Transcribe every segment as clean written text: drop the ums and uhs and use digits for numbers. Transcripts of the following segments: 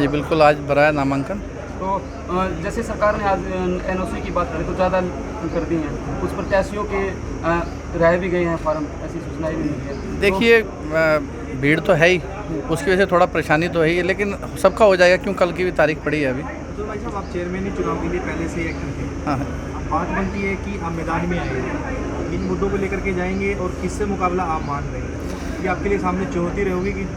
जी बिल्कुल, आज भरा है नामांकन। तो जैसे सरकार ने आज एनओसी की बात करें तो ज़्यादा कर दी हैं, कुछ प्रत्याशियों के रह भी गए हैं फार्म, ऐसी सूचनाएं भी मिली है। देखिए भीड़ तो है ही, उसकी वजह से थोड़ा परेशानी तो है ही, लेकिन सबका हो जाएगा। क्यों, कल की भी तारीख पड़ी है अभी। तो भाई साहब, आप चेयरमैन चुनाव के लिए पहले से एक्टिव थे। हाँ, अब बात बनती है कि आप मैदान में आए हैं, इन मुद्दों को लेकर के जाएंगे और किससे मुकाबला आप मान रहे हैं? ये आपके लिए सामने चुनौती रहेगी कि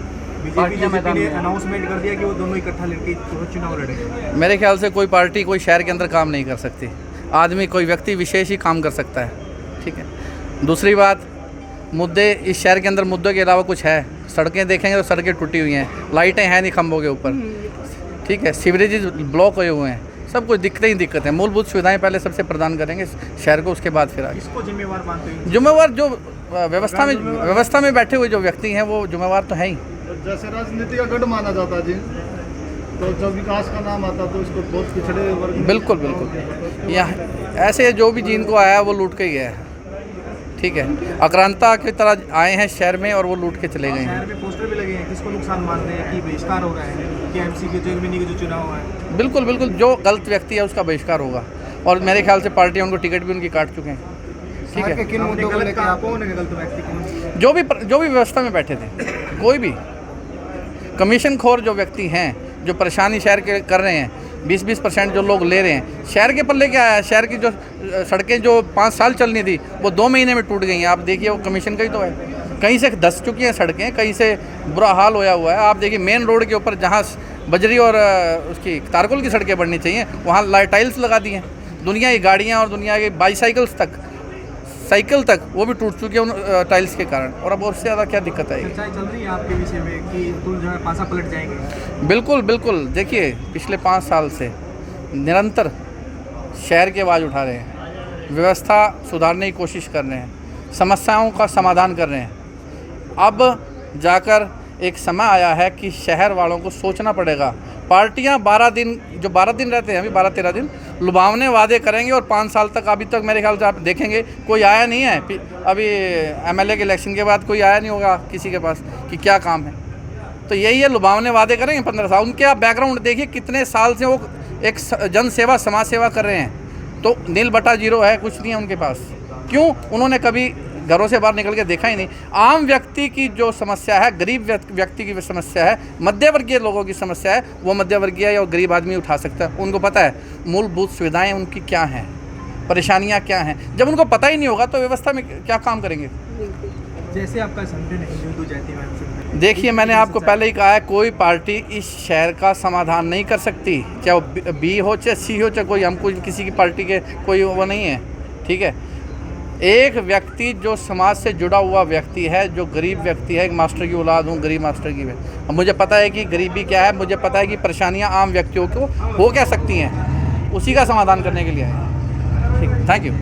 बीजेपी ने अनाउंसमेंट कर दिया कि वो दोनों इकट्ठा लड़के चुनाव लड़ेंगे। मेरे ख्याल से कोई पार्टी कोई शहर के अंदर काम नहीं कर सकती। आदमी, कोई व्यक्ति विशेष ही काम कर सकता है, ठीक है। दूसरी बात, मुद्दे इस शहर के अंदर मुद्दों के अलावा कुछ है? सड़कें देखेंगे तो सड़कें टूटी हुई हैं, लाइटें हैं नहीं खंभों के ऊपर, ठीक है, सीवरेज ब्लॉक हुए हुए हैं, सब कुछ दिक्कतें ही दिक्कत है। मूलभूत सुविधाएं पहले सबसे प्रदान करेंगे शहर को, उसके बाद फिर आगे। किसको जिम्मेवार मानते हैं? जिम्मेवार जो व्यवस्था में बैठे हुए जो व्यक्ति हैं वो जिम्मेवार तो है ही। जैसे राजनीति का गढ़ माना जाता है जी, तो जब विकास का नाम आता तो इसको बहुत पिछड़े वर्ग। बिल्कुल बिल्कुल, यहाँ ऐसे जो भी जिनको आया वो लूट के गया है, ठीक है। आक्रांता की तरह आए हैं शहर में और वो लूट के चले गए हैं। शहर में पोस्टर भी लगे हैं, किसको नुकसान मान रहे हैं कि बहिष्कार हो रहा है कि एमसी के चेयरमैन के जो चुनाव हुआ है? बिल्कुल बिल्कुल, जो गलत व्यक्ति है उसका बहिष्कार होगा, और मेरे ख्याल से पार्टियां उनको टिकट भी उनकी काट चुके हैं, ठीक है। किन मुद्दों को लेकर आप कौन है गलत व्यक्ति? जो भी व्यवस्था में बैठे थे, कोई भी कमीशन खोर जो व्यक्ति हैं, जो परेशानी शहर के कर रहे हैं, 20% जो लोग ले रहे हैं, शहर के पल्ले क्या है? शहर की जो सड़कें जो 5 साल चलनी थी वो 2 महीने में टूट गई हैं। आप देखिए, वो कमीशन का ही तो है। कहीं से धंस चुकी हैं सड़कें, कहीं से बुरा हाल होया हुआ है। आप देखिए, मेन रोड के ऊपर जहाँ बजरी और उसकी तारकोल की सड़कें बननी चाहिए, वहाँ टाइल्स लगा दी हैं। दुनिया की गाड़ियाँ और दुनिया के बाईसाइकिल्स तक, साइकिल तक, वो भी टूट चुकी है उन टाइल्स के कारण। और अब उससे ज़्यादा क्या दिक्कत आएगी? चर्चाएं चल रही है आपके विषय में कि तुम जो है पासा पलट जाएंगे। बिल्कुल बिल्कुल, देखिए पिछले 5 साल से निरंतर शहर की आवाज़ उठा रहे हैं, व्यवस्था सुधारने की कोशिश कर रहे हैं, समस्याओं का समाधान कर रहे हैं। अब जाकर एक समय आया है कि शहर वालों को सोचना पड़ेगा। पार्टियां 12 दिन रहते हैं, अभी 12-13 दिन लुभावने वादे करेंगे और 5 साल तक, अभी तक मेरे ख्याल से आप देखेंगे कोई आया नहीं है। अभी एमएलए के इलेक्शन के बाद कोई आया नहीं होगा किसी के पास कि क्या काम है। तो यही है, लुभावने वादे करेंगे 15 साल। उनके आप बैकग्राउंड देखिए, कितने साल से वो एक जन सेवा, समाज सेवा कर रहे हैं। तो नील बटा जीरो है, कुछ नहीं है उनके पास। क्यों? उन्होंने कभी घरों से बाहर निकल के देखा ही नहीं। आम व्यक्ति की जो समस्या है, गरीब व्यक्ति की समस्या है, मध्यवर्गीय लोगों की समस्या है, वो मध्यवर्गीय या गरीब आदमी उठा सकता है। उनको पता है मूलभूत सुविधाएं उनकी क्या हैं, परेशानियां क्या हैं। जब उनको पता ही नहीं होगा तो व्यवस्था में क्या काम करेंगे? जैसे आपका संगठन है हिंदू जाति में, देखिए, मैंने आपको पहले ही कहा है, कोई पार्टी इस शहर का समाधान नहीं कर सकती, चाहे वो बी हो चाहे सी हो, चाहे कोई, हमको किसी की पार्टी के कोई वो नहीं है, ठीक है। एक व्यक्ति जो समाज से जुड़ा हुआ व्यक्ति है, जो गरीब व्यक्ति है, एक मास्टर की औलाद हूँ, गरीब मास्टर की है। अब मुझे पता है कि गरीबी क्या है, मुझे पता है कि परेशानियाँ आम व्यक्तियों को हो क्या सकती हैं, उसी का समाधान करने के लिए है। ठीक, थैंक यू।